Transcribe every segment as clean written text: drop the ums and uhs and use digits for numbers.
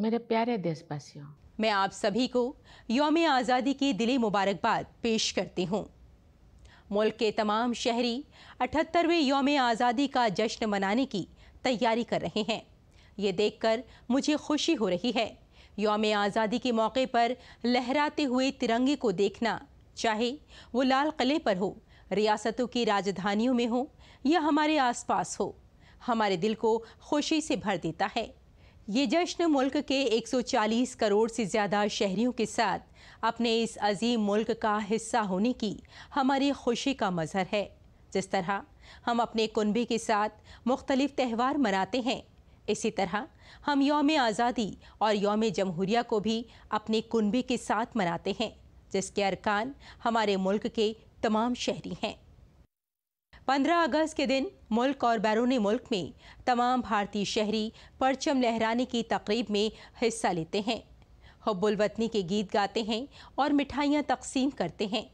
मेरे प्यारे देशवासियों, मैं आप सभी को यौम आज़ादी की दिली मुबारकबाद पेश करती हूँ। मुल्क के तमाम शहरी 78वें यौम आज़ादी का जश्न मनाने की तैयारी कर रहे हैं। ये देखकर मुझे खुशी हो रही है। यौम आज़ादी के मौके पर लहराते हुए तिरंगे को देखना, चाहे वो लाल किले पर हो, रियासतों की राजधानियों में हो या हमारे आसपास हो, हमारे दिल को खुशी से भर देता है। ये जश्न मुल्क के 140 करोड़ से ज़्यादा शहरियों के साथ अपने इस अजीम मुल्क का हिस्सा होने की हमारी खुशी का मज़हर है। जिस तरह हम अपने कुनबे के साथ मुख्तलिफ त्यौहार मनाते हैं, इसी तरह हम यौम आज़ादी और यौम जमहूरिया को भी अपने कुनबे के साथ मनाते हैं, जिसके अरकान हमारे मुल्क के तमाम शहरी हैं। 15 अगस्त के दिन मुल्क और बैरून मुल्क में तमाम भारतीय शहरी परचम लहराने की तकरीब में हिस्सा लेते हैं, हुब्बुल वतनी के गीत गाते हैं और मिठाइयाँ तकसीम करते हैं।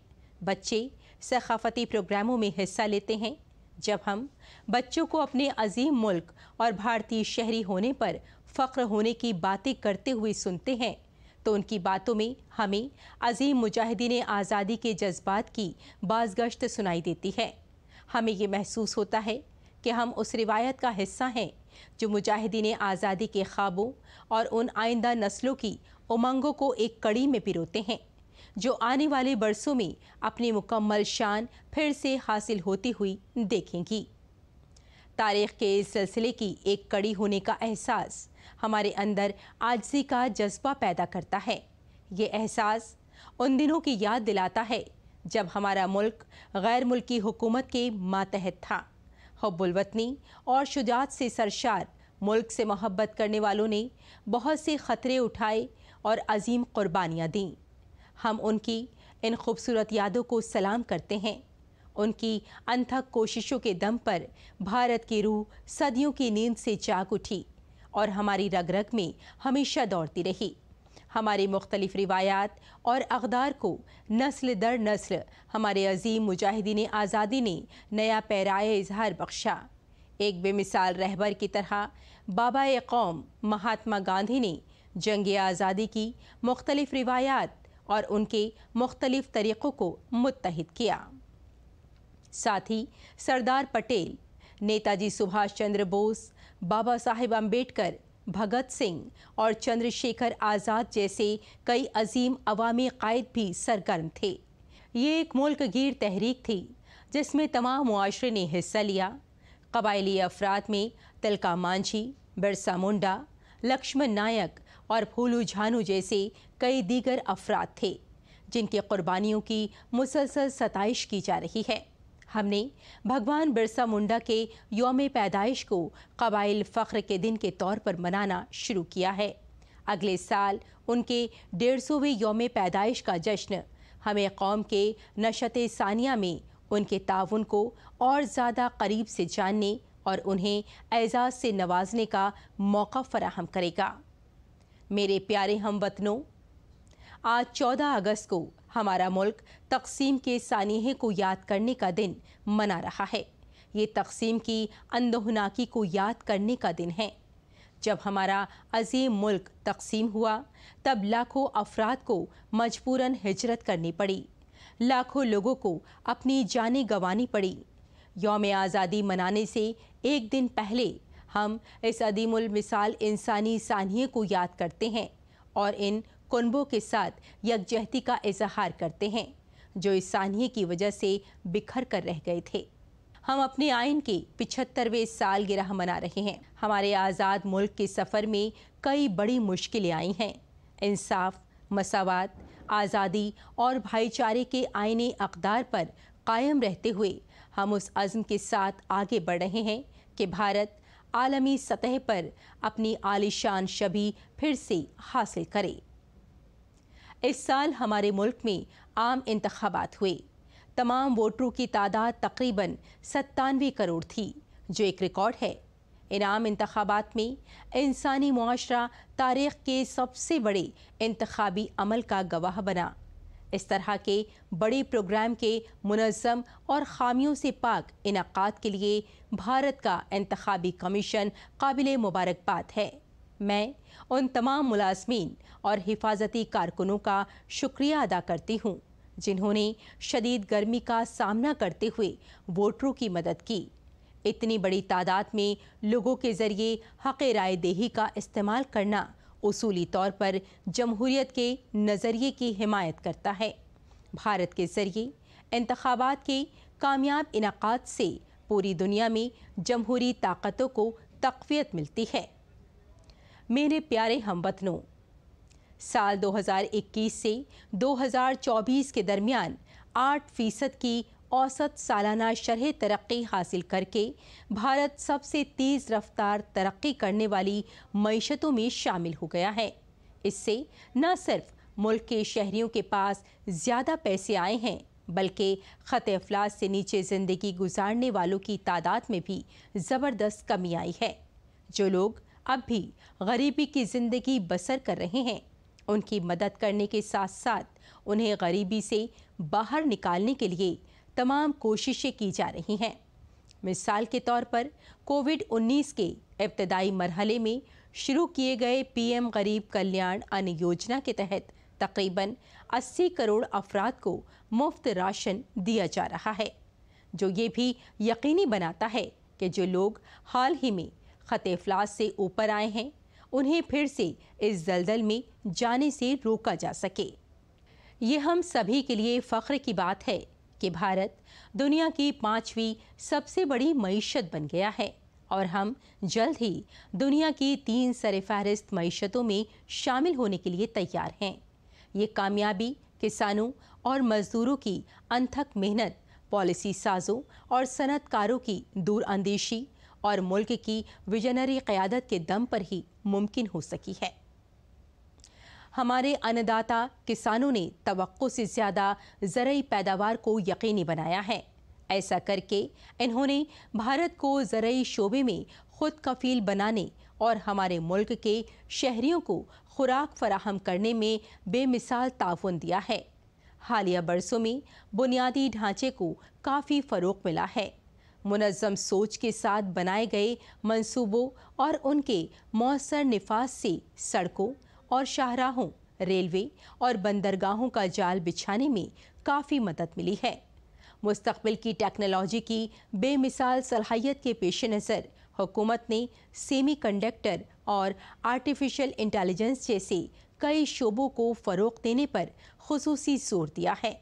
बच्चे सकाफती प्रोग्रामों में हिस्सा लेते हैं। जब हम बच्चों को अपने अजीम मुल्क और भारतीय शहरी होने पर फ़ख्र होने की बातें करते हुए सुनते हैं, तो उनकी बातों में हमें अजीम मुजाहिदीन आज़ादी के जज्बात की बाज़गश्त सुनाई देती है। हमें ये महसूस होता है कि हम उस रिवायत का हिस्सा हैं जो मुजाहिदीन आज़ादी के ख्वाबों और उन आइंदा नस्लों की उमंगों को एक कड़ी में पिरोते हैं, जो आने वाले बरसों में अपनी मुकम्मल शान फिर से हासिल होती हुई देखेंगी। तारीख़ के इस सिलसिले की एक कड़ी होने का एहसास हमारे अंदर आजिज़ी का जज्बा पैदा करता है। ये एहसास उन दिनों की याद दिलाता है जब हमारा मुल्क गैर मुल्की हुकूमत के मातहत था। हुब्बुल वतनी और शुजाअत से सरशार मुल्क से मोहब्बत करने वालों ने बहुत से ख़तरे उठाए और अजीम क़ुरबानियाँ दीं। हम उनकी इन खूबसूरत यादों को सलाम करते हैं। उनकी अनथक कोशिशों के दम पर भारत की रूह सदियों की नींद से जाग उठी और हमारी रग रग में हमेशा दौड़ती रही। हमारी मुख्तलिफ रिवायात और अक़दार को नस्ल दर नस्ल हमारे अजीम मुजाहिदीन आज़ादी ने नया पैराए इजहार बख्शा। एक बेमिसाल रहबर की तरह बाबा कौम महात्मा गांधी ने जंग आज़ादी की मुख्तलिफ रिवायात और उनके मुख्तलिफ तरीक़ों को मुत्तहिद किया। साथ ही सरदार पटेल, नेताजी सुभाष चंद्र बोस, बाबा साहेब अम्बेडकर, भगत सिंह और चंद्रशेखर आज़ाद जैसे कई अजीम अवामी कायद भी सरगर्म थे। ये एक मुल्क गिर तहरीक थी जिसमें तमाम मुआशरे ने हिस्सा लिया। कबायली अफराद में तिलका मांझी, बिरसा मुंडा, लक्ष्मण नायक और फूलू झानू जैसे कई दीगर अफराद थे जिनकी कुर्बानियों की मुसलसल सताइश की जा रही है। हमने भगवान बिरसा मुंडा के यौम पैदाइश को कबाइल फ़ख्र के दिन के तौर पर मनाना शुरू किया है। अगले साल उनके 150वें यौम पैदाइश का जश्न हमें कौम के नशते सानिया में उनके ताउन को और ज़्यादा करीब से जानने और उन्हें एज़ाज़ से नवाजने का मौका फराहम करेगा। मेरे प्यारे हमवतनों, आज 14 अगस्त को हमारा मुल्क तक़सीम के सानिहे को याद करने का दिन मना रहा है। ये तक़सीम की अंदोहनाकी को याद करने का दिन है। जब हमारा अजीम मुल्क तक़सीम हुआ, तब लाखों अफराद को मजबूरन हिजरत करनी पड़ी, लाखों लोगों को अपनी जानें गंवानी पड़ी। यौम आज़ादी मनाने से एक दिन पहले हम इस अदीमुल मिसाल इंसानी सानिये को याद करते हैं और इन कुनबों के साथ यकजहती का इजहार करते हैं जो इस सानिये की वजह से बिखर कर रह गए थे। हम अपने आइन के 75वें सालगिरह मना रहे हैं। हमारे आज़ाद मुल्क के सफ़र में कई बड़ी मुश्किलें आई हैं। इंसाफ, मसावात, आज़ादी और भाईचारे के आईनी अक़दार पर कायम रहते हुए हम उस अज़्म के साथ आगे बढ़ रहे हैं कि भारत आलमी सतह पर अपनी आलीशान शबी फिर से हासिल करे। इस साल हमारे मुल्क में आम इंतखाबात हुए। तमाम वोटरों की तादाद तकरीबन 97 करोड़ थी, जो एक रिकॉर्ड है। इन आम इंतखाबात में इंसानी मुआशरा तारीख़ के सबसे बड़े इंतखाबी अमल का गवाह बना। इस तरह के बड़े प्रोग्राम के मुनज़्ज़म और खामियों से पाक इनक़ाद के लिए भारत का इंतखाबी कमीशन काबिल मुबारकबाद है। میں उन तमाम मुलाजमीन और हिफाजती कारकुनों का शुक्रिया अदा करती हूँ जिन्होंने शदीद गर्मी का सामना करते हुए वोटरों की मदद की। इतनी बड़ी तादाद में लोगों के ज़रिए हक़ राय दही का इस्तेमाल करना उसूली तौर पर जमहूरियत के नज़रिए की हिमायत करता है। भारत के ज़रिए इंतखाबात के कामयाब इनाक़ाद से पूरी दुनिया में जमहूरी ताकतों को तक़वियत मिलती है। मेरे प्यारे हमवतनों, साल 2021 से 2024 के दरमियान 8% की औसत सालाना शरह तरक्की हासिल करके भारत सबसे तेज़ रफ्तार तरक्की करने वाली मईशतों में शामिल हो गया है। इससे न सिर्फ मुल्क के शहरियों के पास ज़्यादा पैसे आए हैं बल्कि ख़त अफ़लास से नीचे ज़िंदगी गुजारने वालों की तादाद में भी ज़बरदस्त कमी आई है। जो लोग अब भी गरीबी की ज़िंदगी बसर कर रहे हैं, उनकी मदद करने के साथ साथ उन्हें गरीबी से बाहर निकालने के लिए तमाम कोशिशें की जा रही हैं। मिसाल के तौर पर कोविड-19 के इब्तदाई मरहले में शुरू किए गए पीएम गरीब कल्याण अन्न योजना के तहत तकरीबन 80 करोड़ अफराद को मुफ्त राशन दिया जा रहा है, जो ये भी यकीनी बनाता है कि जो लोग हाल ही में ख़त अफ़लास से ऊपर आए हैं, उन्हें फिर से इस दलदल में जाने से रोका जा सके। ये हम सभी के लिए फ़ख्र की बात है कि भारत दुनिया की 5वीं सबसे बड़ी मईशत बन गया है और हम जल्द ही दुनिया की 3 सरफ़हरिस्त मईशतों में शामिल होने के लिए तैयार हैं। ये कामयाबी किसानों और मज़दूरों की अनथक मेहनत, पॉलिसी साज़ों और सनतकारों की दूरअंदेशी और मुल्क की विजनरी क़यादत के दम पर ही मुमकिन हो सकी है। हमारे अन्नदाता किसानों ने तवक्को से ज़्यादा ज़रई पैदावार को यकीनी बनाया है। ऐसा करके इन्होंने भारत को ज़रई शोबे में खुद कफ़ील बनाने और हमारे मुल्क के शहरियों को खुराक फराहम करने में बेमिसाल ताउन दिया है। हालिया बरसों में बुनियादी ढांचे को काफ़ी फ़रोग़ मिला है। मुनज़्ज़म सोच के साथ बनाए गए मंसूबों और उनके मौसर निफाज से सड़कों और शाहराहों, रेलवे और बंदरगाहों का जाल बिछाने में काफ़ी मदद मिली है। मुस्तक़बिल की टेक्नोलॉजी की बेमिसाल सलाहियत के पेश नज़र हुकूमत ने सेमी कंडक्टर और आर्टिफिशियल इंटेलिजेंस जैसे कई शोबों को फ़रोग़ देने पर ख़ुसूसी ज़ोर दिया है।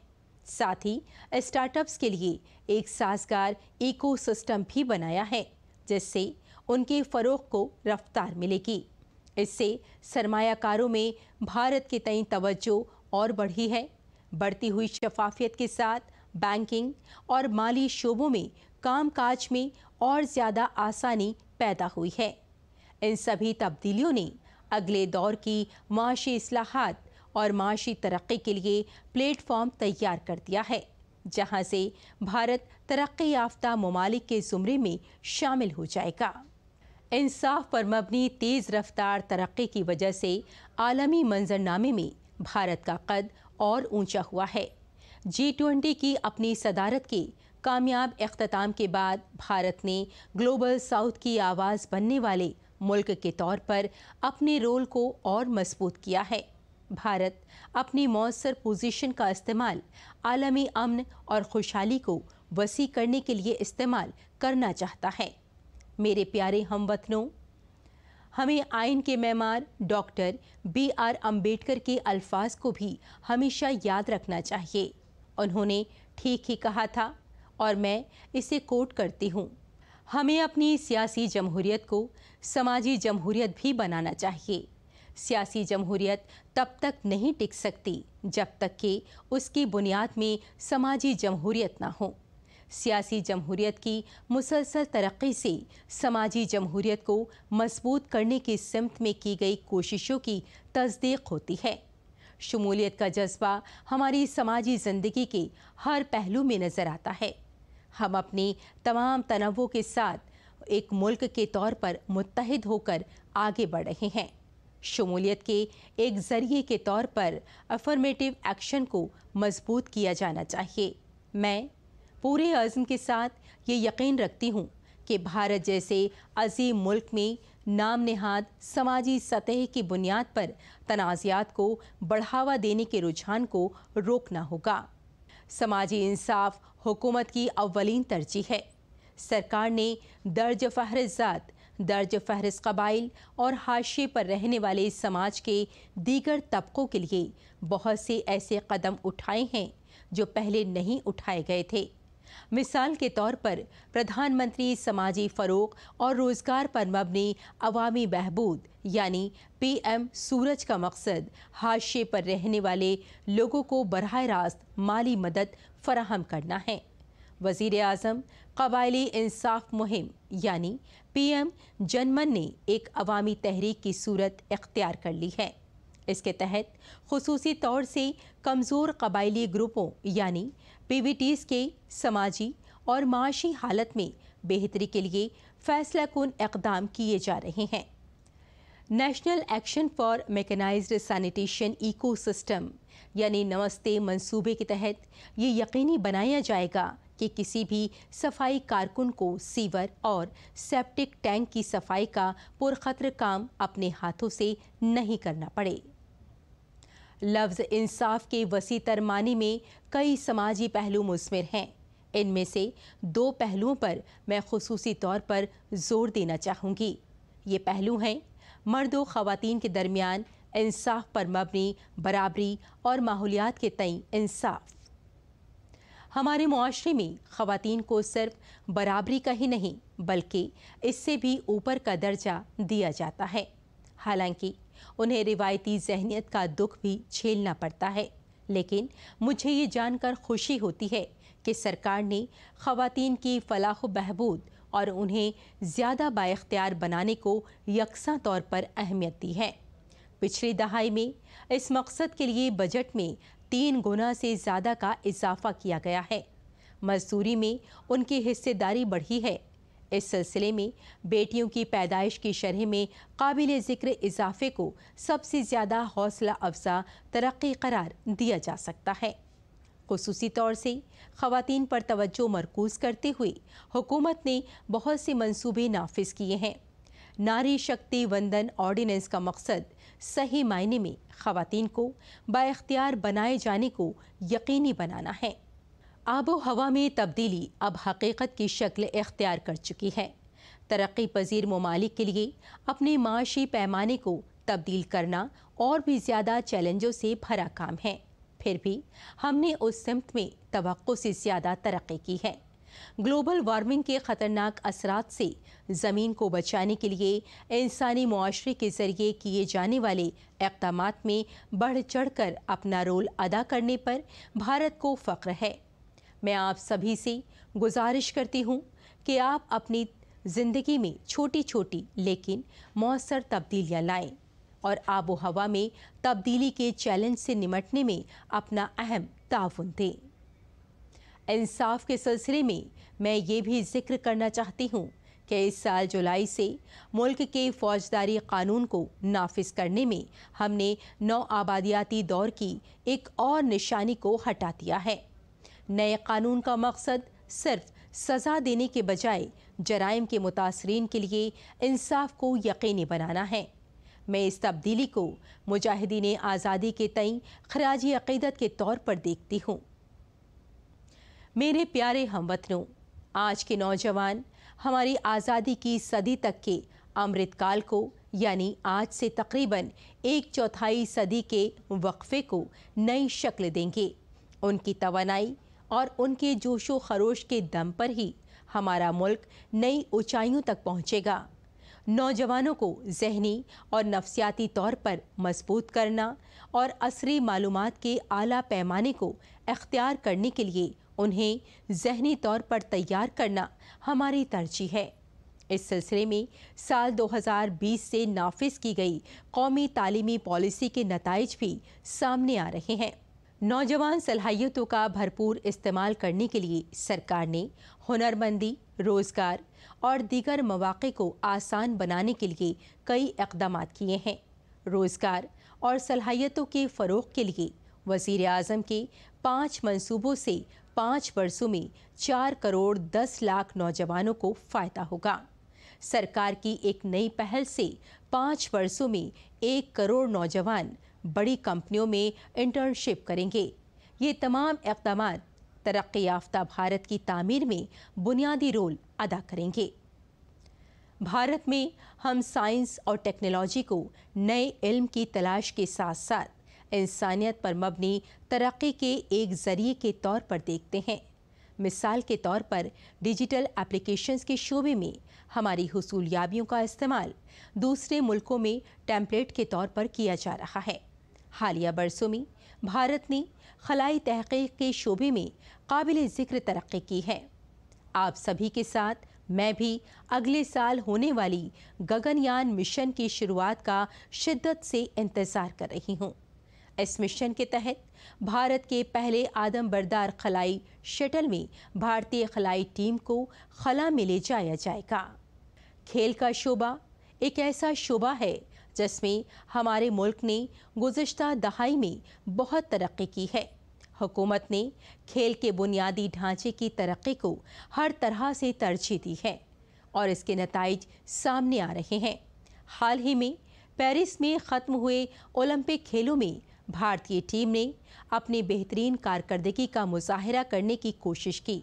साथ ही स्टार्टअप्स के लिए एक साज़गार इकोसिस्टम भी बनाया है, जिससे उनके फ़रोग़ को रफ्तार मिलेगी। इससे सरमायाकारों में भारत के तईं तवज्जो और बढ़ी है। बढ़ती हुई शफाफियत के साथ बैंकिंग और माली शोबों में कामकाज में और ज़्यादा आसानी पैदा हुई है। इन सभी तब्दीलियों ने अगले दौर की माशी इस्लाहात और माशी तरक्की के लिए प्लेटफॉर्म तैयार कर दिया है, जहां से भारत तरक्की याफ्ता ममालिक के ज़ुमरे में शामिल हो जाएगा। इंसाफ पर मबनी तेज़ रफ्तार तरक्की की वजह से आलमी मंजरनामे में भारत का कद और ऊंचा हुआ है। G20 की अपनी सदारत के कामयाब इख्तिताम के बाद भारत ने ग्लोबल साउथ की आवाज़ बनने वाले मुल्क के तौर पर अपने रोल को और मजबूत किया है। भारत अपनी मौसर पोजीशन का इस्तेमाल आलमी अमन और खुशहाली को वसी करने के लिए इस्तेमाल करना चाहता है। मेरे प्यारे हमवतनों, हमें आइन के मेमार डॉक्टर B.R. अम्बेडकर के अल्फाज को भी हमेशा याद रखना चाहिए। उन्होंने ठीक ही कहा था और मैं इसे कोट करती हूँ, हमें अपनी सियासी जमहूरियत को समाजी जमहूरियत भी बनाना चाहिए। सियासी जमहूरियत तब तक नहीं टिक सकती जब तक कि उसकी बुनियाद में समाजी जमहूरियत ना हो। सियासी जमहूरियत की मुसलसल तरक्की से समाजी जमहूरियत को मजबूत करने की सिमत में की गई कोशिशों की तस्दीक होती है। शमूलियत का जज्बा हमारी समाजी ज़िंदगी के हर पहलू में नज़र आता है। हम अपनी तमाम तनव्वुं के साथ एक मुल्क के तौर पर मुत्तहिद होकर आगे बढ़ रहे हैं। शमूलियत के एक ज़रिए के तौर पर अफर्मेटिव एक्शन को मजबूत किया जाना चाहिए। मैं पूरे अज़्म के साथ ये यकीन रखती हूँ कि भारत जैसे अजीम मुल्क में नाम नेहाद समाजी सतह की बुनियाद पर तनाज़ात को बढ़ावा देने के रुझान को रोकना होगा। समाजी इंसाफ हुकूमत की अव्वलीन तरजीह है। सरकार ने दर्ज फहरिस्त ज़ात, दर्ज फहरिस्त कबाइल और हाशिए पर रहने वाले समाज के दीगर तबकों के लिए बहुत से ऐसे कदम उठाए हैं जो पहले नहीं उठाए गए थे। मिसाल के तौर पर प्रधानमंत्री समाजी फ़रोग़ और रोज़गार पर मबनी अवामी बहबूद यानी PM सूरज का मकसद हाशिए पर रहने वाले लोगों को बराह रास्त माली मदद फराहम करना है। वज़ीर आज़म क़बायली इंसाफ मुहिम यानी PM जनमन ने एक अवामी तहरीक की सूरत इख्तियार कर ली है। इसके तहत खुसूसी तौर से कमज़ोर क़बायली ग्रुपों यानी PVTs के समाजी और माशी हालत में बेहतरी के लिए फ़ैसला कुन इक़दाम किए जा रहे हैं। National action for mechanised sanitation ecosystem यानी नमस्ते मंसूबे के तहत ये यकीनी बनाया जाएगा कि किसी भी सफाई कारकुन को सीवर और सेप्टिक टैंक की सफाई का पुरखतर काम अपने हाथों से नहीं करना पड़े। लफ्ज़ इंसाफ के वसी तर मानी में कई समाजी पहलू मुज़मिर हैं। इनमें से दो पहलुओं पर मैं खुसूसी तौर पर ज़ोर देना चाहूँगी। ये पहलू हैं मर्द व ख़वातीन के दरमियान इंसाफ पर मबनी बराबरी और माहौलियात के तई इंसाफ। हमारे मुआशरे में ख़वातीन को सिर्फ बराबरी का ही नहीं बल्कि इससे भी ऊपर का दर्जा दिया जाता है। हालांकि उन्हें रिवायती ज़हनियत का दुख भी झेलना पड़ता है, लेकिन मुझे ये जानकर खुशी होती है कि सरकार ने ख़वातीन की फ़लाह बहबूद और उन्हें ज़्यादा बाइख्तियार बनाने को यकसा तौर पर अहमियत दी है। पिछली दहाई में इस मकसद के लिए बजट में 3 गुना से ज़्यादा का इजाफा किया गया है। मजदूरी में उनकी हिस्सेदारी बढ़ी है। इस सिलसिले में बेटियों की पैदाइश की शरह में काबिल ज़िक्र इजाफे को सबसे ज़्यादा हौसला अफजा तरक्की करार दिया जा सकता है। खुसूसी तौर से ख़वातीन पर तवज्जो मरकूज़ करते हुए हुकूमत ने बहुत से मंसूबे नाफिज किए हैं। नारी शक्ति वंदन ऑर्डिनेंस का मकसद सही मायने में ख़वातीन को बाइख्तियार बनाए जाने को यकीनी बनाना है। आबो हवा में तब्दीली अब हकीकत की शक्ल इख्तियार कर चुकी है। तरक्की पजीर ममालिक के लिए अपने माशी पैमाने को तब्दील करना और भी ज़्यादा चैलेंजों से भरा काम है। फिर भी हमने उस सिमत में तवक्को से ज़्यादा तरक्की की है। ग्लोबल वार्मिंग के ख़तरनाक असरात से ज़मीन को बचाने के लिए इंसानी मुआशरे के ज़रिए किए जाने वाले इक़दामात में बढ़ चढ़ कर अपना रोल अदा करने पर भारत को फ़ख्र है। मैं आप सभी से गुजारिश करती हूँ कि आप अपनी ज़िंदगी में छोटी छोटी लेकिन मौसर तब्दीलियाँ लाएं और आबो हवा में तब्दीली के चैलेंज से निमटने में अपना अहम ताउन दें। इंसाफ के सिलसिले में मैं ये भी जिक्र करना चाहती हूँ कि इस साल जुलाई से मुल्क के फ़ौजदारी कानून को नाफिज करने में हमने नौ आबादियाती दौर की एक और निशानी को हटा दिया है। नए कानून का मकसद सिर्फ सज़ा देने के बजाय जराइम के मुतासरीन के लिए इंसाफ को यकीनी बनाना है। मैं इस तब्दीली को मुजाहिदीन आज़ादी के तई खराजी अक़ीदत के तौर पर देखती हूँ। मेरे प्यारे हमवतनों, आज के नौजवान हमारी आज़ादी की सदी तक के अमृतकाल को यानी आज से तकरीबन 1/4 सदी के वक्फे को नई शक्ल देंगे। उनकी तवानाई और उनके जोशो खरोश के दम पर ही हमारा मुल्क नई ऊंचाइयों तक पहुंचेगा। नौजवानों को ज़हनी और नफ्सियाती तौर पर मजबूत करना और असरी मालूमात के आला पैमाने को इख्तियार करने के लिए उन्हें ज़हनी तौर पर तैयार करना हमारी तरजीह है। इस सिलसिले में साल 2020 से नाफिज की गई कौमी तालीमी पॉलिसी के नताइज भी सामने आ रहे हैं। नौजवान सलाहियतों का भरपूर इस्तेमाल करने के लिए सरकार ने हुनरमंदी, रोज़गार और दीगर मौक़े को आसान बनाने के लिए कई इक़दामात किए हैं। रोज़गार और सलाहियतों के फ़रोग़ के लिए वज़ीर आज़म के 5 मंसूबों से 5 वर्षों में 4 करोड़ 10 लाख नौजवानों को फायदा होगा। सरकार की एक नई पहल से 5 वर्षों में 1 करोड़ नौजवान बड़ी कंपनियों में इंटर्नशिप करेंगे। ये तमाम इक़दाम तरक्की याफ्ता भारत की तामीर में बुनियादी रोल अदा करेंगे। भारत में हम साइंस और टेक्नोलॉजी को नए इल्म की तलाश के साथ साथ इंसानियत पर मबनी तरक्की के एक ज़रिए के तौर पर देखते हैं। मिसाल के तौर पर डिजिटल एप्लीकेशंस के शोबे में हमारी हुसूलियाबियों का इस्तेमाल दूसरे मुल्कों में टेम्पलेट के तौर पर किया जा रहा है। हालिया बरसों में भारत ने खलाई तहक़ीक़ के शोबे में काबिल ज़िक्र तरक्की की है। आप सभी के साथ मैं भी अगले साल होने वाली गगनयान मिशन की शुरुआत का शिद्दत से इंतज़ार कर रही हूँ। इस मिशन के तहत भारत के पहले आदमबरदार खलाई शटल में भारतीय खलाई टीम को खला में ले जाया जाएगा। खेल का शोबा एक ऐसा शोबा है जिसमें हमारे मुल्क ने गुज़श्ता दहाई में बहुत तरक्की की है। हुकूमत ने खेल के बुनियादी ढांचे की तरक्की को हर तरह से तरजीह दी है और इसके नताइज सामने आ रहे हैं। हाल ही में पेरिस में ख़त्म हुए ओलंपिक खेलों में भारतीय टीम ने अपनी बेहतरीन कारकर्दगी का मुज़ाहिरा करने की कोशिश की।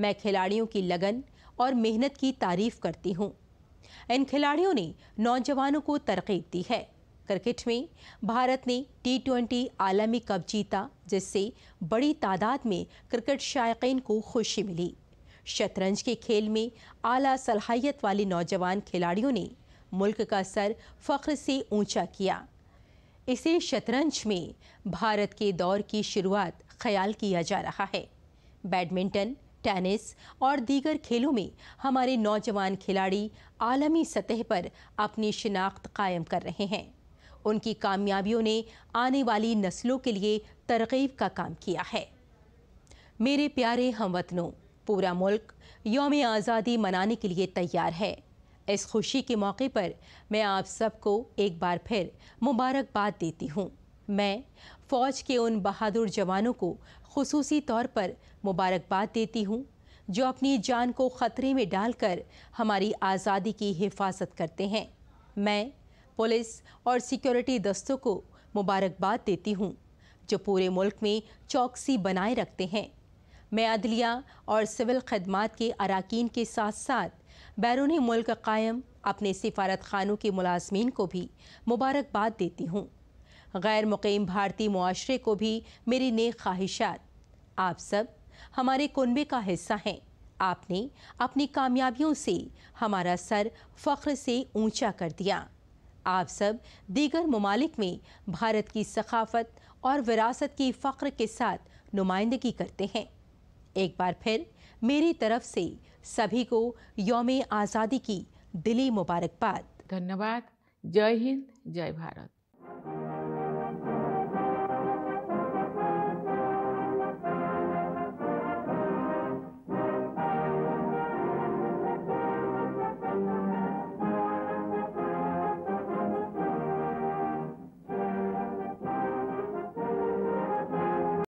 मैं खिलाड़ियों की लगन और मेहनत की तारीफ़ करती हूँ। इन खिलाड़ियों ने नौजवानों को तरकीब दी है। क्रिकेट में भारत ने T20 आलमी कप जीता, जिससे बड़ी तादाद में क्रिकेट शायकीन को खुशी मिली। शतरंज के खेल में आला सलाहियत वाले नौजवान खिलाड़ियों ने मुल्क का सर फ़ख्र से ऊंचा किया। इसे शतरंज में भारत के दौर की शुरुआत ख्याल किया जा रहा है। बैडमिंटन, टेनिस और दीगर खेलों में हमारे नौजवान खिलाड़ी आलमी सतह पर अपनी शिनाख्त कायम कर रहे हैं। उनकी कामयाबियों ने आने वाली नस्लों के लिए तरगीब का काम किया है। मेरे प्यारे हमवतनों, पूरा मुल्क यौम आज़ादी मनाने के लिए तैयार है। इस खुशी के मौके पर मैं आप सबको एक बार फिर मुबारकबाद देती हूँ। मैं फ़ौज के उन बहादुर जवानों को खुसूसी तौर पर मुबारकबाद देती हूँ जो अपनी जान को ख़तरे में डालकर हमारी आज़ादी की हिफाजत करते हैं। मैं पुलिस और सिक्योरिटी दस्तों को मुबारकबाद देती हूँ जो पूरे मुल्क में चौकसी बनाए रखते हैं। मैं अदलिया और सिविल खदमात के अराकीन के साथ साथ बैरूनी मुल्क कायम अपने सिफारत खानों के मुलाजमीन को भी मुबारकबाद देती हूँ। गैर मुक़ीम भारतीय मुआशरे को भी मेरी नेक ख्वाहिशात। आप सब हमारे कुनबे का हिस्सा हैं। आपने अपनी कामयाबियों से हमारा सर फ़ख्र से ऊंचा कर दिया। आप सब दीगर ममालिक में भारत की सखाफ़त और विरासत की फ़ख्र के साथ नुमाइंदगी करते हैं। एक बार फिर मेरी तरफ से सभी को यौम आज़ादी की दिली मुबारकबाद। धन्यवाद। जय हिंद, जय भारत।